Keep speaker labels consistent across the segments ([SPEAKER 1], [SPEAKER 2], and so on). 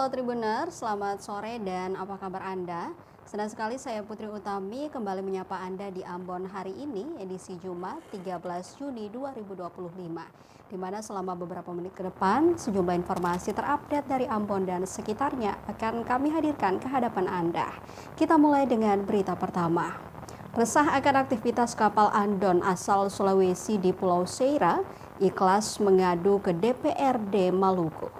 [SPEAKER 1] Halo Tribuners, selamat sore dan apa kabar Anda? Senang sekali saya Putri Utami kembali menyapa Anda di Ambon hari ini, edisi Jumat 13 Juni 2025. Di mana selama beberapa menit ke depan, sejumlah informasi terupdate dari Ambon dan sekitarnya akan kami hadirkan ke hadapan Anda. Kita mulai dengan berita pertama. Resah akan aktivitas kapal Andon asal Sulawesi di Pulau Seira, ikhlas mengadu ke DPRD Maluku.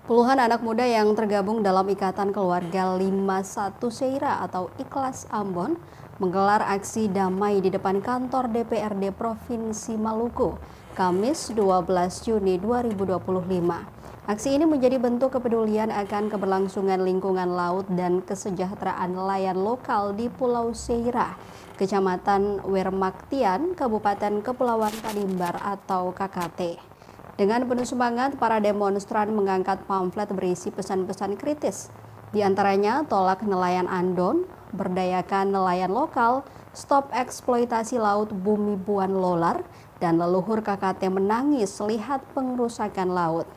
[SPEAKER 1] Puluhan anak muda yang tergabung dalam Ikatan Keluarga 51 Seira atau Ikhlas Ambon menggelar aksi damai di depan kantor DPRD Provinsi Maluku, Kamis 12 Juni 2025. Aksi ini menjadi bentuk kepedulian akan keberlangsungan lingkungan laut dan kesejahteraan nelayan lokal di Pulau Seira, Kecamatan Wermaktian, Kabupaten Kepulauan Tanimbar atau KKT. Dengan penuh semangat, para demonstran mengangkat pamflet berisi pesan-pesan kritis. Di antaranya, tolak nelayan Andon, berdayakan nelayan lokal, stop eksploitasi laut bumi buan lolar, dan leluhur KKT menangis lihat pengerusakan laut.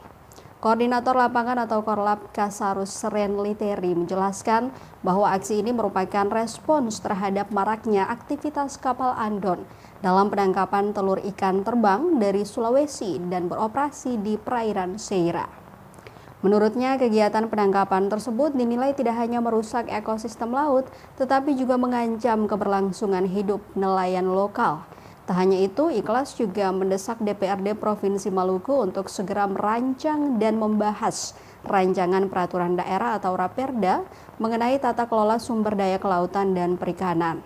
[SPEAKER 1] Koordinator lapangan atau Korlap Kasarus Seren Literi menjelaskan bahwa aksi ini merupakan respons terhadap maraknya aktivitas kapal Andon dalam penangkapan telur ikan terbang dari Sulawesi dan beroperasi di perairan Seira. Menurutnya, kegiatan penangkapan tersebut dinilai tidak hanya merusak ekosistem laut, tetapi juga mengancam keberlangsungan hidup nelayan lokal. Tak hanya itu, Ikhlas juga mendesak DPRD Provinsi Maluku untuk segera merancang dan membahas rancangan peraturan daerah atau Raperda mengenai tata kelola sumber daya kelautan dan perikanan,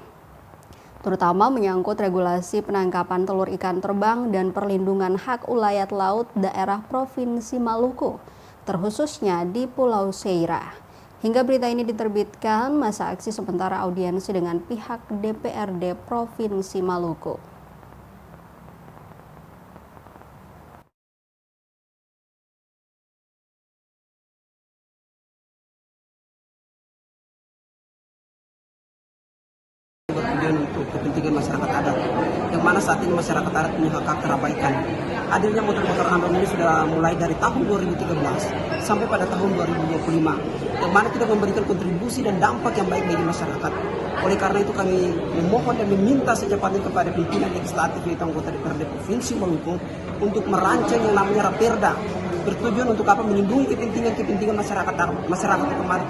[SPEAKER 1] terutama menyangkut regulasi penangkapan telur ikan terbang dan perlindungan hak ulayat laut daerah Provinsi Maluku, terkhususnya di Pulau Seira. Hingga berita ini diterbitkan, masa aksi sementara audiensi dengan pihak DPRD Provinsi Maluku.
[SPEAKER 2] Bertujuan untuk kepentingan masyarakat adat, yang mana saat ini masyarakat adat punya hak terabaikan. Adanya motor-motor Andon ini sudah mulai dari tahun 2013 sampai pada tahun 2025, yang mana tidak memberikan kontribusi dan dampak yang baik bagi masyarakat. Oleh karena itu kami memohon dan meminta secepatnya kepada pimpinan legislatif yaitu anggota DPRD Provinsi Maluku untuk merancang yang namanya Raperda, bertujuan untuk apa? Melindungi kepentingan masyarakat yang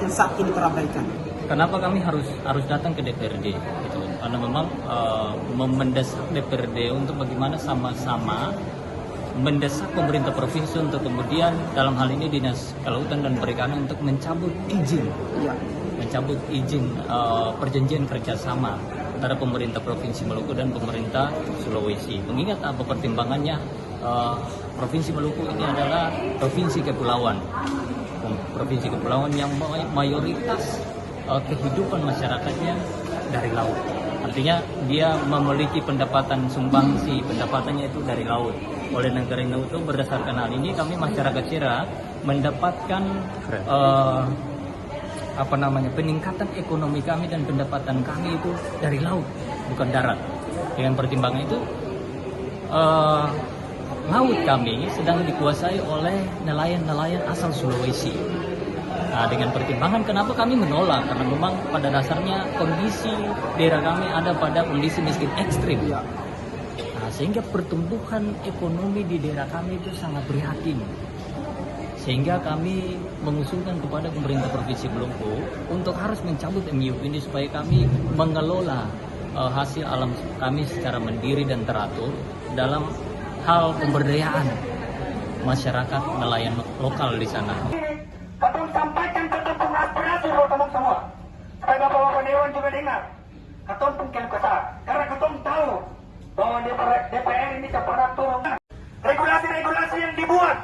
[SPEAKER 2] saat ini terabaikan.
[SPEAKER 3] Kenapa kami harus datang ke DPRD? Gitu. Karena memang mendesak DPRD untuk bagaimana sama-sama mendesak pemerintah provinsi untuk kemudian dalam hal ini Dinas Kelautan dan Perikanan untuk mencabut izin, perjanjian kerjasama antara pemerintah Provinsi Maluku dan pemerintah Sulawesi. Mengingat apa pertimbangannya, Provinsi Maluku ini adalah provinsi kepulauan yang mayoritas kehidupan masyarakatnya dari laut. Artinya dia memiliki pendapatan sumbangsi, pendapatannya itu dari laut. Oleh negara itu berdasarkan hal ini kami masyarakat Seira mendapatkan peningkatan ekonomi kami dan pendapatan kami itu dari laut, bukan darat. Dengan pertimbangan itu laut kami sedang dikuasai oleh nelayan-nelayan asal Sulawesi. Nah, dengan pertimbangan kenapa kami menolak, karena memang pada dasarnya kondisi daerah kami ada pada kondisi miskin ekstrim. Nah, sehingga pertumbuhan ekonomi di daerah kami itu sangat prihatin. Sehingga kami mengusulkan kepada pemerintah Provinsi Maluku untuk harus mencabut MOU ini supaya kami mengelola hasil alam kami secara mandiri dan teratur dalam hal pemberdayaan masyarakat nelayan lokal di sana.
[SPEAKER 4] Katong sampaikan ke tentang aspirasi teman semua. Supaya Bapak-Bapak Dewan juga dengar. Katong pun kesal. Karena katong tahu bahwa DPR ini pernah turun. Regulasi-regulasi yang dibuat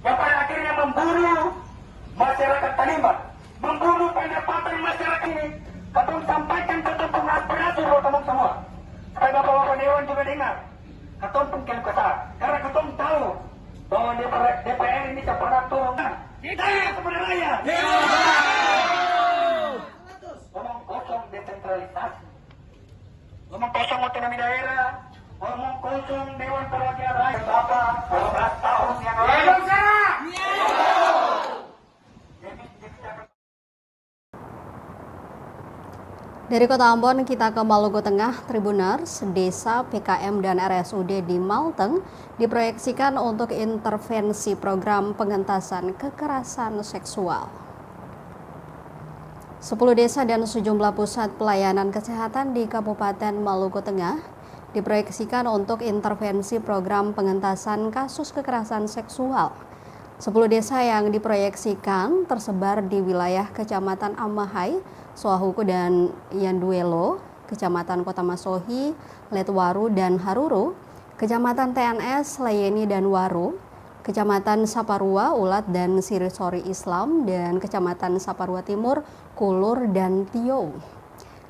[SPEAKER 4] yang pada akhirnya memburu masyarakat Tanimbar, memburu pendapatan masyarakat ini. Katong sampaikan ke tentang aspirasi teman semua. Supaya Bapak-Bapak Dewan juga dengar. Katong pun kesal. Karena katong tahu bahwa DPR ini pernah turun. Kita kepada rakyat. Ngomong kosong desentralisasi, ngomong kosong otonomi daerah, ngomong kosong Dewan Perwakilan Rakyat. Bapak 12 tahun yang lalu.
[SPEAKER 1] Dari Kota Ambon kita ke Maluku Tengah. Tribuners, desa, PKM, dan RSUD di Malteng diproyeksikan untuk intervensi program pengentasan kekerasan seksual. 10 desa dan sejumlah pusat pelayanan kesehatan di Kabupaten Maluku Tengah diproyeksikan untuk intervensi program pengentasan kasus kekerasan seksual. 10 desa yang diproyeksikan tersebar di wilayah Kecamatan Amahai, Soahuku, dan Yanduelo, Kecamatan Kota Masohi, Letwaru, dan Haruru, Kecamatan TNS, Layeni, dan Waru, Kecamatan Saparua, Ulat, dan Sirisori Islam, dan Kecamatan Saparua Timur, Kulur, dan Tiou.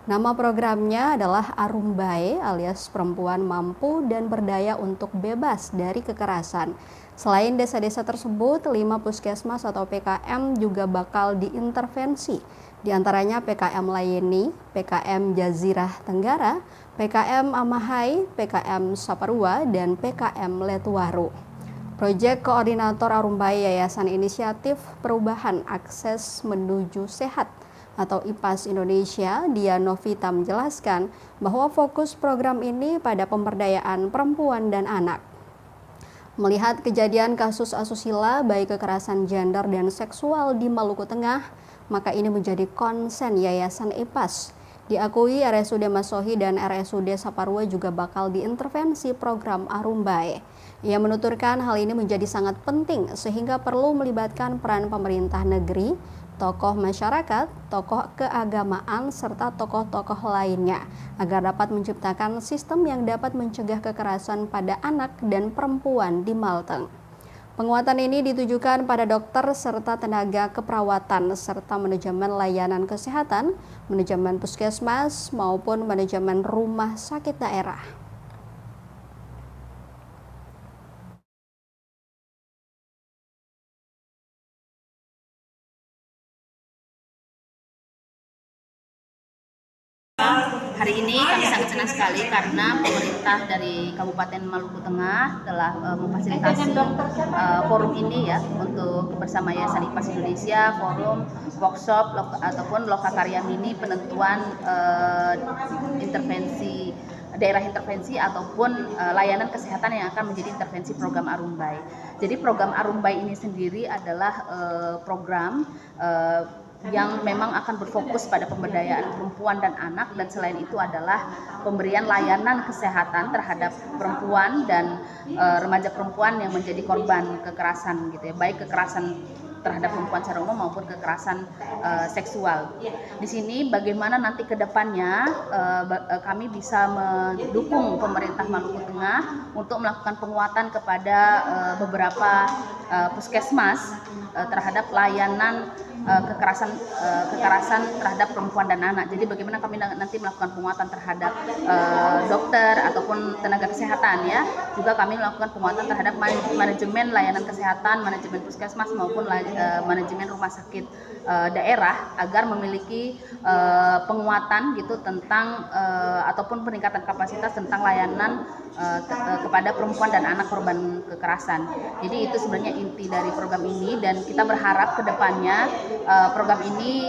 [SPEAKER 1] Nama programnya adalah Arumbae alias Perempuan Mampu dan Berdaya untuk Bebas dari Kekerasan. Selain desa-desa tersebut, 5 puskesmas atau PKM juga bakal diintervensi. Di antaranya PKM Layeni, PKM Jazirah Tenggara, PKM Amahai, PKM Saparua, dan PKM Letwaru. Proyek Koordinator Arumbae Yayasan Inisiatif Perubahan Akses Menuju Sehat atau IPAS Indonesia, Dia Novita menjelaskan bahwa fokus program ini pada pemberdayaan perempuan dan anak. Melihat kejadian kasus asusila baik kekerasan gender dan seksual di Maluku Tengah, maka ini menjadi konsen Yayasan IPAS. Diakui RSUD Masohi dan RSUD Saparua juga bakal diintervensi program Arumbae. Ia menuturkan hal ini menjadi sangat penting sehingga perlu melibatkan peran pemerintah negeri, tokoh masyarakat, tokoh keagamaan, serta tokoh-tokoh lainnya agar dapat menciptakan sistem yang dapat mencegah kekerasan pada anak dan perempuan di Malteng. Penguatan ini ditujukan pada dokter serta tenaga keperawatan serta manajemen layanan kesehatan, manajemen puskesmas maupun manajemen rumah sakit daerah.
[SPEAKER 5] Hari ini kami sangat senang sekali karena pemerintah dari Kabupaten Maluku Tengah telah memfasilitasi forum ini ya untuk bersama Yayasan IPAS Indonesia, forum workshop ataupun lokakarya mini penentuan intervensi daerah intervensi ataupun layanan kesehatan yang akan menjadi intervensi program Arumbae. Jadi program Arumbae ini sendiri adalah program yang memang akan berfokus pada pemberdayaan perempuan dan anak, dan selain itu adalah pemberian layanan kesehatan terhadap perempuan dan remaja perempuan yang menjadi korban kekerasan gitu ya, baik kekerasan terhadap perempuan secara umum maupun kekerasan seksual. Di sini bagaimana nanti ke depannya kami bisa mendukung pemerintah Maluku Tengah untuk melakukan penguatan kepada beberapa puskesmas terhadap layanan kekerasan terhadap perempuan dan anak. Jadi bagaimana kami nanti melakukan penguatan terhadap dokter ataupun tenaga kesehatan ya. Juga kami melakukan penguatan terhadap manajemen layanan kesehatan, manajemen puskesmas maupun manajemen rumah sakit daerah agar memiliki penguatan gitu tentang ataupun peningkatan kapasitas tentang layanan kepada perempuan dan anak korban kekerasan. Jadi itu sebenarnya inti dari program ini, dan kita berharap ke depannya program ini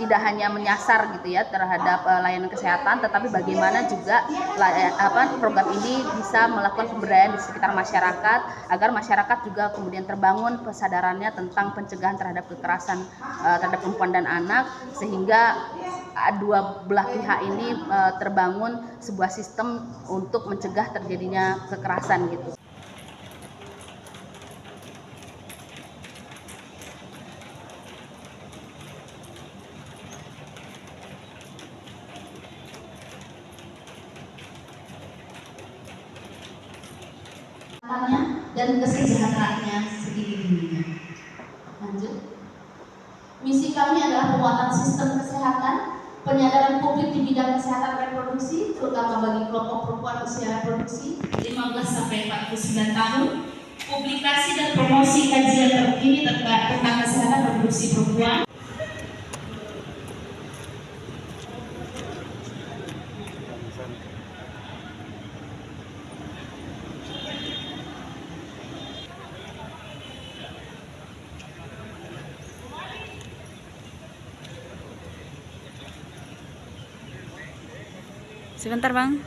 [SPEAKER 5] tidak hanya menyasar gitu ya terhadap layanan kesehatan, tetapi bagaimana juga program ini bisa melakukan pemberdayaan di sekitar masyarakat agar masyarakat juga kemudian terbangun kesadarannya tentang pencegahan terhadap kekerasan terhadap perempuan dan anak, sehingga dua belah pihak ini terbangun sebuah sistem untuk mencegah terjadinya kekerasan gitu.
[SPEAKER 6] Dan kesejahteraannya segini-gininya. Lanjut. Misi kami adalah penguatan sistem kesehatan, penyadaran publik di bidang kesehatan reproduksi, terutama bagi kelompok perempuan usia reproduksi 15-49 tahun, publikasi dan promosi kajian terkini tentang kesehatan reproduksi perempuan.
[SPEAKER 7] Sebentar, Bang.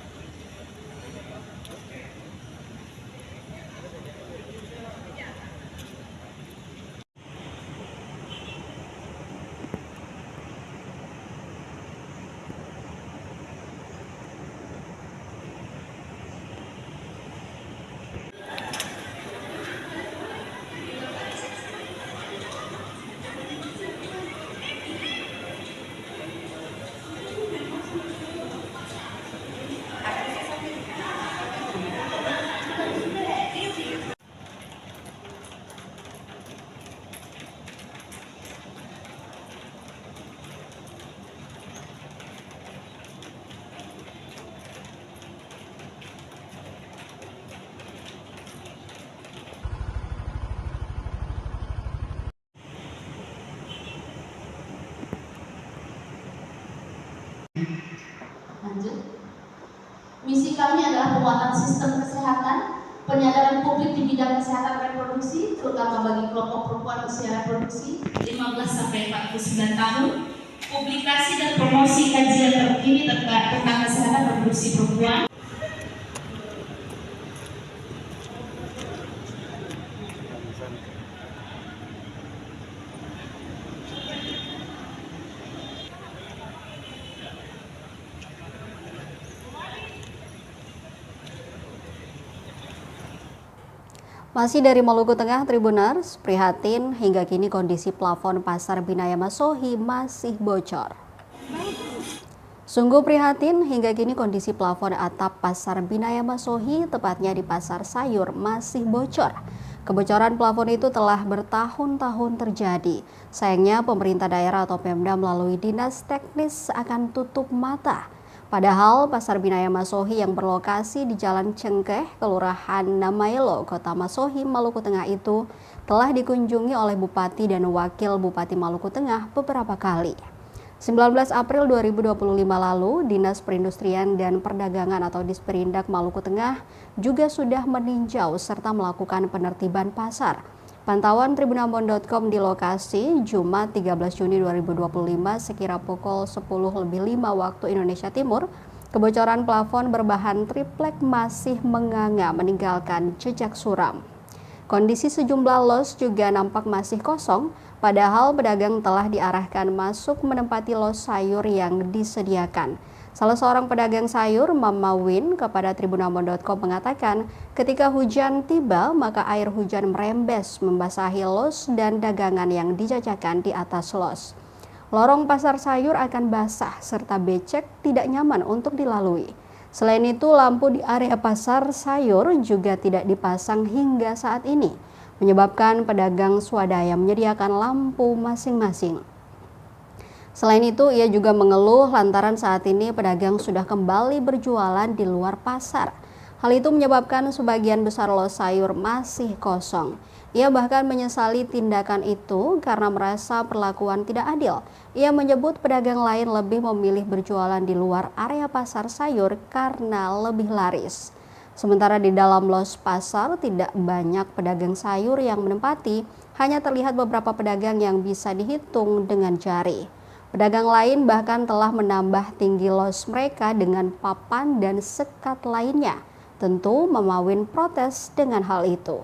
[SPEAKER 6] Lanjut. Misi kami adalah penguatan sistem kesehatan, penyadaran publik di bidang kesehatan reproduksi, terutama bagi kelompok perempuan usia reproduksi 15 sampai 49 tahun, publikasi dan promosi kajian terkini tentang kesehatan reproduksi perempuan.
[SPEAKER 1] Masih dari Maluku Tengah, Tribuners, prihatin hingga kini kondisi plafon Pasar Binaya Masohi masih bocor. Sungguh prihatin hingga kini kondisi plafon atap Pasar Binaya Masohi, tepatnya di Pasar Sayur, masih bocor. Kebocoran plafon itu telah bertahun-tahun terjadi. Sayangnya pemerintah daerah atau Pemda melalui Dinas Teknis akan tutup mata. Padahal Pasar Binaya Masohi yang berlokasi di Jalan Cengkeh, Kelurahan Namaelo, Kota Masohi, Maluku Tengah itu telah dikunjungi oleh Bupati dan Wakil Bupati Maluku Tengah beberapa kali. 19 April 2025 lalu, Dinas Perindustrian dan Perdagangan atau Disperindak Maluku Tengah juga sudah meninjau serta melakukan penertiban pasar. Pantauan tribunambon.com di lokasi Jumat 13 Juni 2025 sekira pukul 10.05 waktu Indonesia Timur, kebocoran plafon berbahan triplek masih menganga meninggalkan jejak suram. Kondisi sejumlah los juga nampak masih kosong, padahal pedagang telah diarahkan masuk menempati los sayur yang disediakan. Salah seorang pedagang sayur, Mama Win, kepada tribunambon.com mengatakan, ketika hujan tiba, maka air hujan merembes membasahi los dan dagangan yang dijajakan di atas los. Lorong pasar sayur akan basah serta becek tidak nyaman untuk dilalui. Selain itu, lampu di area pasar sayur juga tidak dipasang hingga saat ini, menyebabkan pedagang swadaya menyediakan lampu masing-masing. Selain itu, ia juga mengeluh lantaran saat ini pedagang sudah kembali berjualan di luar pasar. Hal itu menyebabkan sebagian besar los sayur masih kosong. Ia bahkan menyesali tindakan itu karena merasa perlakuan tidak adil. Ia menyebut pedagang lain lebih memilih berjualan di luar area pasar sayur karena lebih laris. Sementara di dalam los pasar tidak banyak pedagang sayur yang menempati, hanya terlihat beberapa pedagang yang bisa dihitung dengan jari. Pedagang lain bahkan telah menambah tinggi los mereka dengan papan dan sekat lainnya. Tentu Mama Win protes dengan hal itu.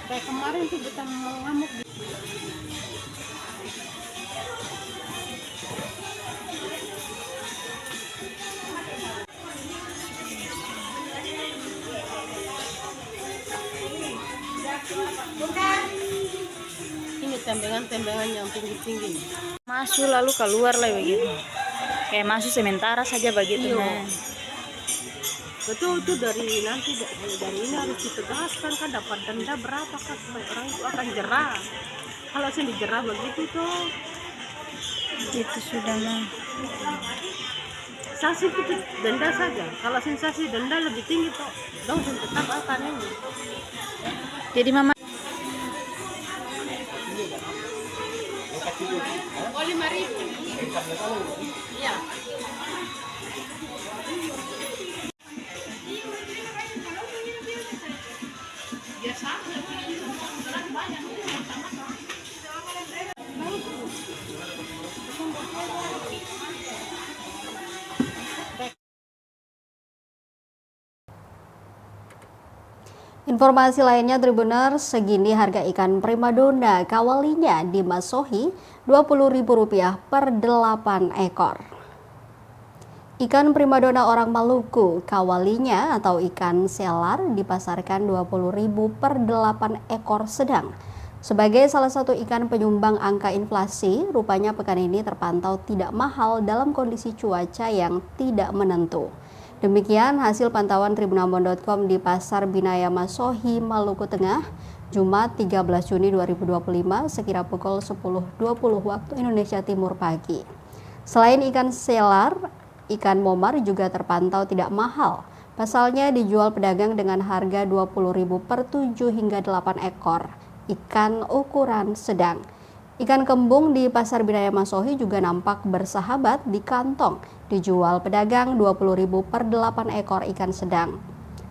[SPEAKER 8] Kayak kemarin tuh kita ngamuk. Ini tembengan-tembengan yang tinggi-tinggi.
[SPEAKER 7] Masuk lalu keluar lah begitu. Kayak masuk sementara saja begitu.
[SPEAKER 8] Iya.
[SPEAKER 7] Nah.
[SPEAKER 8] Betul tuh dari nanti dari ini harus ditegaskan kan dapat denda berapa kan supaya orang itu akan jerah. Kalau sih dijerah begitu tuh
[SPEAKER 7] Itu sudah mah.
[SPEAKER 8] sanksi itu denda saja. Kalau sanksi denda lebih tinggi tuh, dong tetap akan ini.
[SPEAKER 7] Jadi Mama
[SPEAKER 8] Oh 5.000. Iya.
[SPEAKER 1] Informasi lainnya, Tribuners, segini harga ikan primadona kawalinya di Masohi Rp20.000 per 8 ekor. Ikan primadona orang Maluku kawalinya atau ikan selar dipasarkan Rp20.000 per 8 ekor sedang. Sebagai salah satu ikan penyumbang angka inflasi, rupanya pekan ini terpantau tidak mahal dalam kondisi cuaca yang tidak menentu. Demikian hasil pantauan tribunambon.com di Pasar Binaya Masohi, Maluku Tengah, Jumat 13 Juni 2025 sekira pukul 10.20 waktu Indonesia Timur pagi. Selain ikan selar, ikan momar juga terpantau tidak mahal. Pasalnya dijual pedagang dengan harga Rp20.000 per 7 hingga 8 ekor ikan ukuran sedang. Ikan kembung di Pasar Binaya Masohi juga nampak bersahabat di kantong, dijual pedagang Rp20.000 per 8 ekor ikan sedang.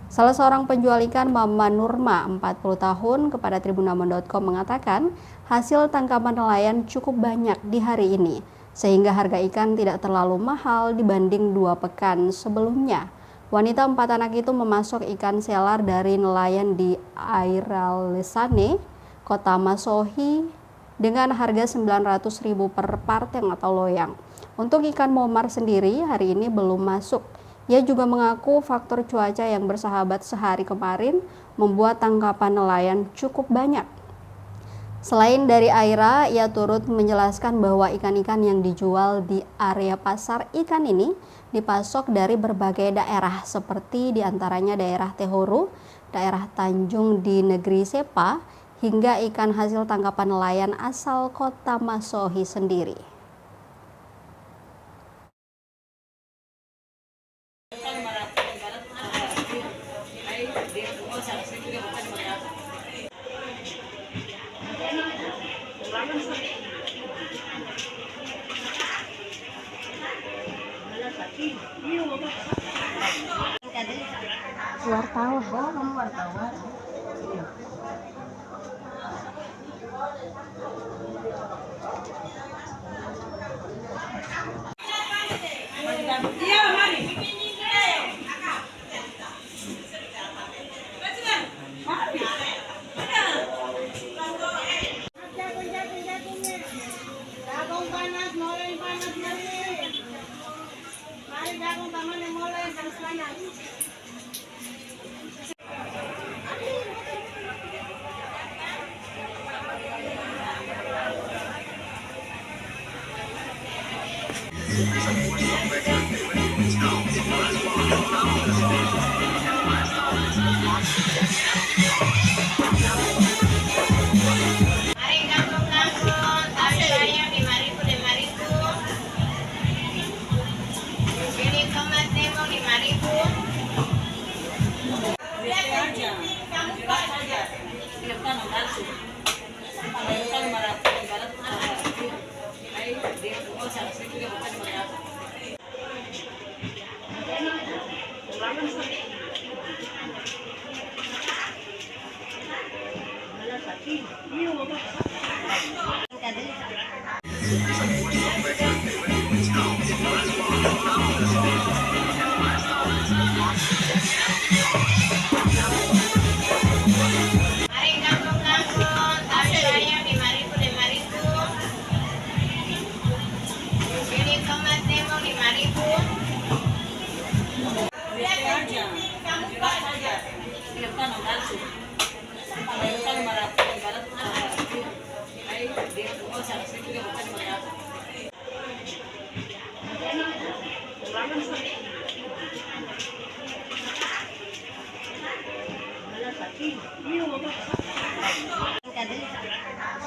[SPEAKER 1] Salah seorang penjual ikan, Mama Nurma, 40 tahun, kepada tribunambon.com mengatakan hasil tangkapan nelayan cukup banyak di hari ini, sehingga harga ikan tidak terlalu mahal dibanding 2 pekan sebelumnya. Wanita 4 anak itu memasok ikan selar dari nelayan di Airalesane, Kota Masohi, dengan harga Rp900.000 per parteng atau loyang. Untuk ikan momar sendiri hari ini belum masuk. Ia juga mengaku faktor cuaca yang bersahabat sehari kemarin membuat tangkapan nelayan cukup banyak. Selain dari Aira, ia turut menjelaskan bahwa ikan-ikan yang dijual di area pasar ikan ini dipasok dari berbagai daerah seperti diantaranya daerah Tehuru, daerah Tanjung di negeri Sepa, hingga ikan hasil tangkapan nelayan asal Kota Masohi sendiri.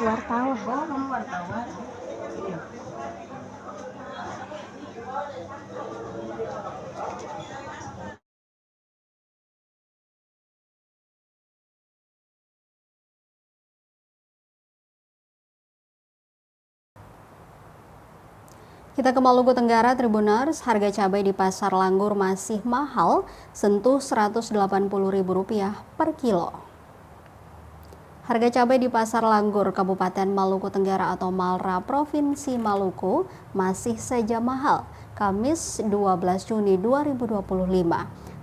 [SPEAKER 8] Wartawan. Wartawan.
[SPEAKER 1] Kita ke Maluku Tenggara, Tribuners, harga cabai di Pasar Langgur masih mahal, sentuh Rp180.000 per kilo. Harga cabai di Pasar Langgur, Kabupaten Maluku Tenggara atau Malra, Provinsi Maluku masih saja mahal. Kamis 12 Juni 2025.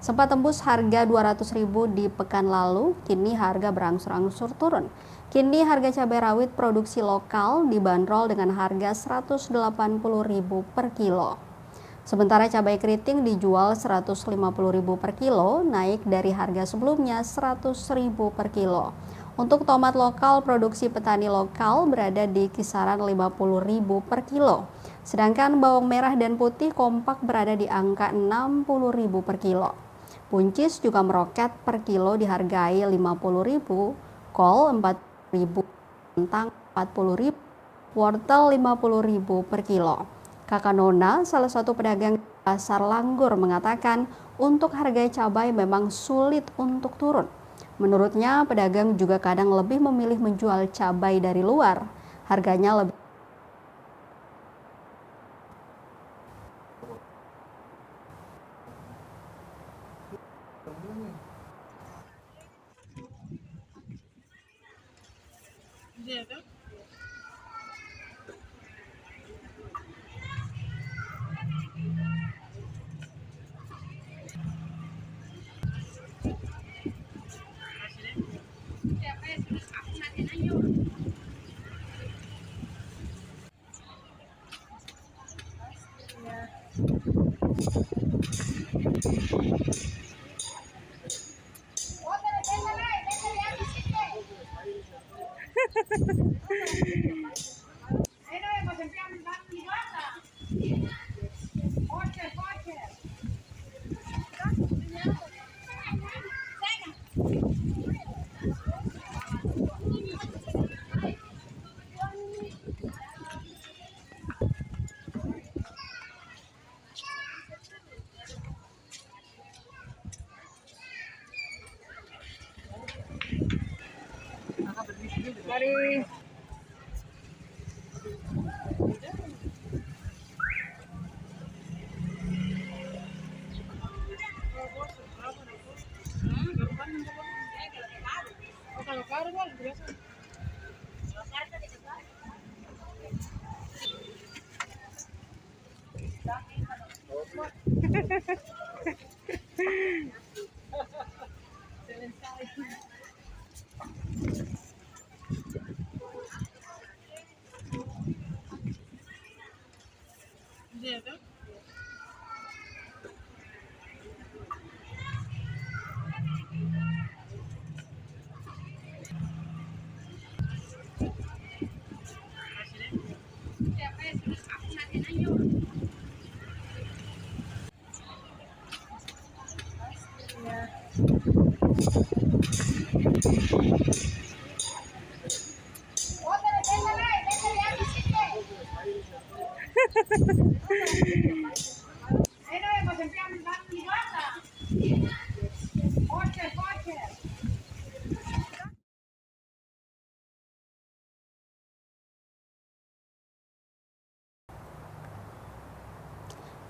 [SPEAKER 1] Sempat tembus harga Rp200.000 di pekan lalu, kini harga berangsur-angsur turun. Kini harga cabai rawit produksi lokal dibanderol dengan harga Rp180.000 per kilo. Sementara cabai keriting dijual Rp150.000 per kilo, naik dari harga sebelumnya Rp100.000 per kilo. Untuk tomat lokal, produksi petani lokal berada di kisaran Rp50.000 per kilo. Sedangkan bawang merah dan putih kompak berada di angka Rp60.000 per kilo. Buncis juga meroket per kilo dihargai Rp50.000, kol Rp4.000, kentang Rp40.000, wortel Rp50.000 per kilo. Kakak Nona, salah satu pedagang Pasar Langgur, mengatakan untuk harga cabai memang sulit untuk turun. Menurutnya, pedagang juga kadang lebih memilih menjual cabai dari luar. Harganya lebih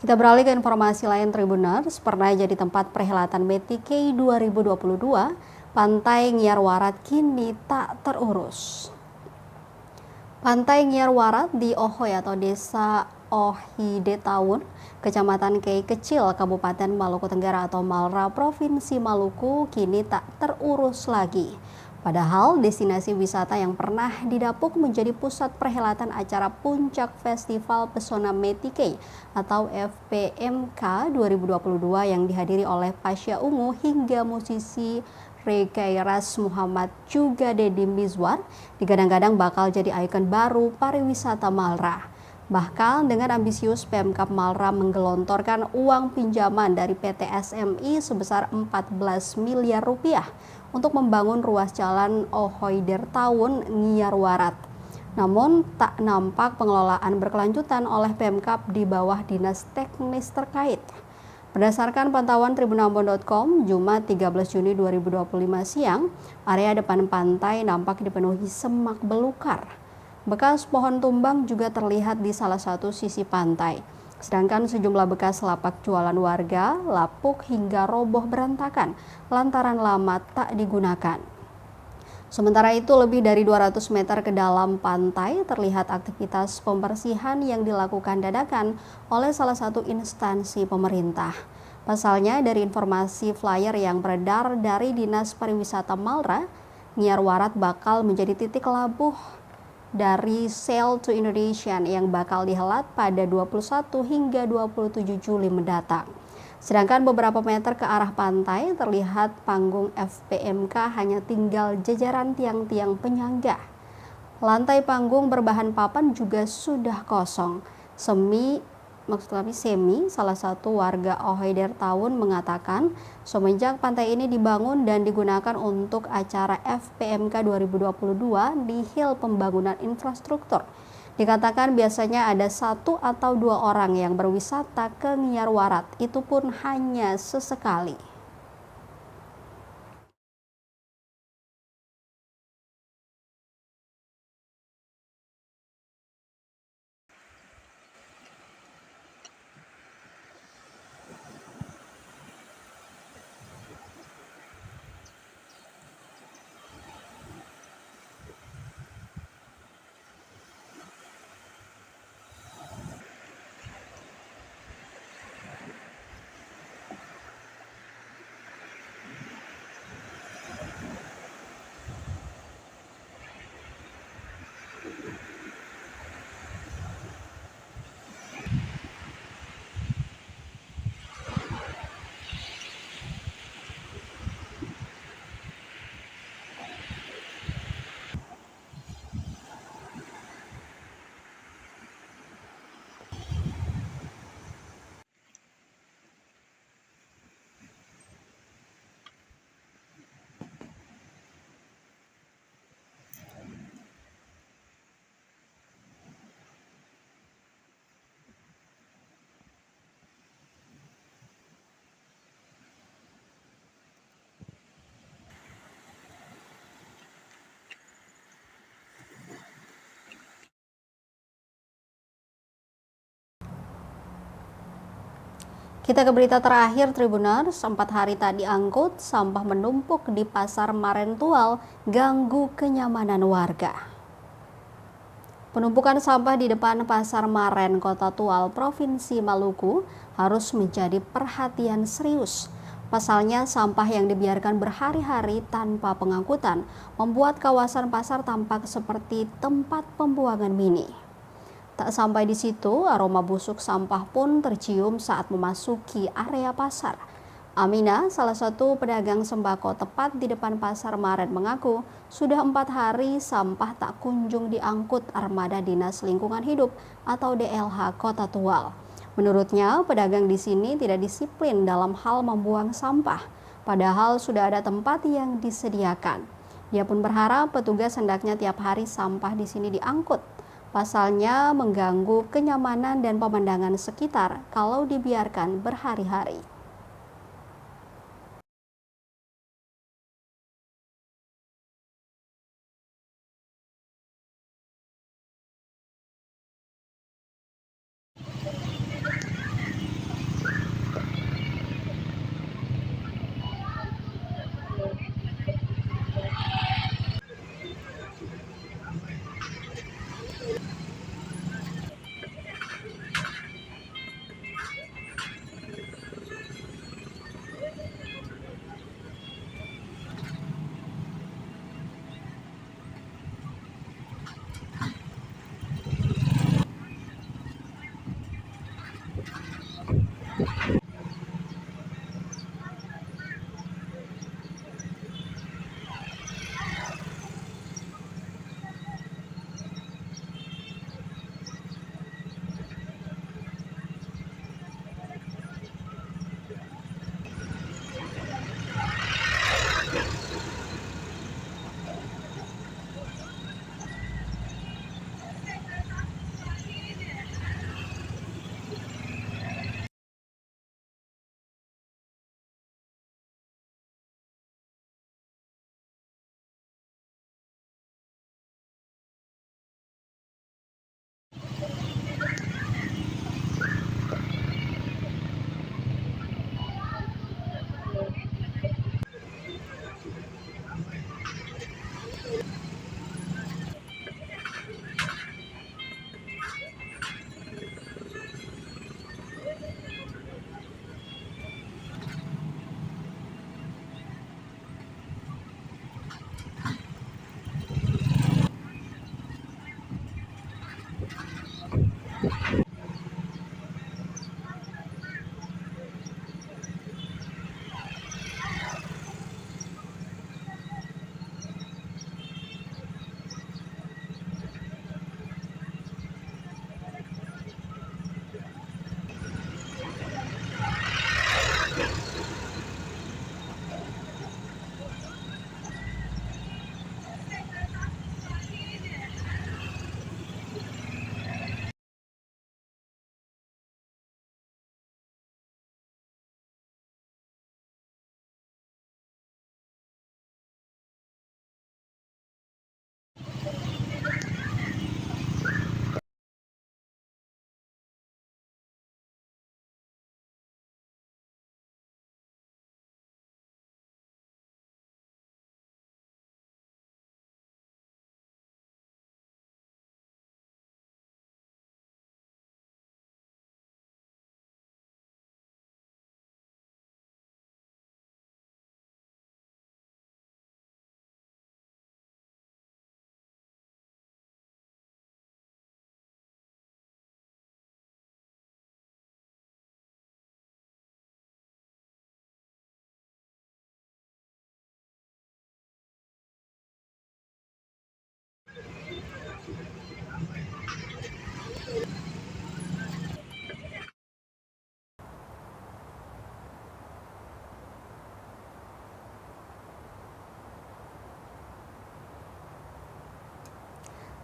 [SPEAKER 1] Kita beralih ke informasi lain. Tribuners, pernah jadi tempat perhelatan MetiK 2022, Pantai Ngiar Warat kini tak terurus. Pantai Ngiar Warat di Ohoy atau Desa Ohidetaun, Kecamatan Kei Kecil, Kabupaten Maluku Tenggara atau Malra, Provinsi Maluku, kini tak terurus lagi. Padahal destinasi wisata yang pernah didapuk menjadi pusat perhelatan acara Puncak Festival Pesona MetiK atau FPMK 2022 yang dihadiri oleh Pasha Ungu hingga musisi Rekairas Muhammad juga Deddy Mizwar, digadang-gadang bakal jadi ikon baru pariwisata Malra. Bahkan dengan ambisius Pemkab Malra menggelontorkan uang pinjaman dari PT SMI sebesar 14 miliar rupiah untuk membangun ruas jalan Ohidetaun Ngiar Warat. Namun tak nampak pengelolaan berkelanjutan oleh Pemkab di bawah dinas teknis terkait. Berdasarkan pantauan tribunambon.com, Jumat 13 Juni 2025 siang, area depan pantai nampak dipenuhi semak belukar. Bekas pohon tumbang juga terlihat di salah satu sisi pantai. Sedangkan sejumlah bekas lapak jualan warga lapuk hingga roboh berantakan lantaran lama tak digunakan. Sementara itu, lebih dari 200 meter ke dalam pantai terlihat aktivitas pembersihan yang dilakukan dadakan oleh salah satu instansi pemerintah. Pasalnya, dari informasi flyer yang beredar dari Dinas Pariwisata Malra, Ngiar Warat bakal menjadi titik labuh dari Sail to Indonesia yang bakal dihelat pada 21 hingga 27 Juli mendatang. Sedangkan beberapa meter ke arah pantai terlihat panggung FPMK hanya tinggal jajaran tiang-tiang penyangga. Lantai panggung berbahan papan juga sudah kosong. Semi, salah satu warga Ohaider Town mengatakan semenjak pantai ini dibangun dan digunakan untuk acara FPMK 2022 di Hil Pembangunan Infrastruktur. Dikatakan biasanya ada 1 atau 2 orang yang berwisata ke Ngiar Warat, itu pun hanya sesekali. Kita ke berita terakhir, Tribuners. 4 hari tak diangkut, sampah menumpuk di Pasar Marentual ganggu kenyamanan warga. Penumpukan sampah di depan Pasar Maren, Kota Tual, Provinsi Maluku harus menjadi perhatian serius. Pasalnya, sampah yang dibiarkan berhari-hari tanpa pengangkutan membuat kawasan pasar tampak seperti tempat pembuangan mini. Tak sampai di situ, aroma busuk sampah pun tercium saat memasuki area pasar. Amina, salah satu pedagang sembako tepat di depan Pasar Maren, mengaku sudah 4 hari sampah tak kunjung diangkut armada Dinas Lingkungan Hidup atau DLH Kota Tual. Menurutnya, pedagang di sini tidak disiplin dalam hal membuang sampah, padahal sudah ada tempat yang disediakan. Dia pun berharap petugas hendaknya tiap hari sampah di sini diangkut. Pasalnya mengganggu kenyamanan dan pemandangan sekitar kalau dibiarkan berhari-hari.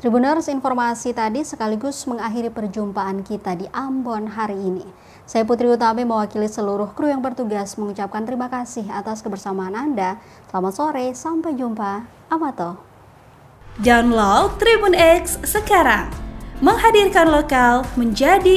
[SPEAKER 1] Tribuners, informasi tadi sekaligus mengakhiri perjumpaan kita di Ambon hari ini. Saya Putri Utami mewakili seluruh kru yang bertugas mengucapkan terima kasih atas kebersamaan Anda. Selamat sore, sampai jumpa. Amato.
[SPEAKER 9] Download Tribun X sekarang. Menghadirkan lokal menjadi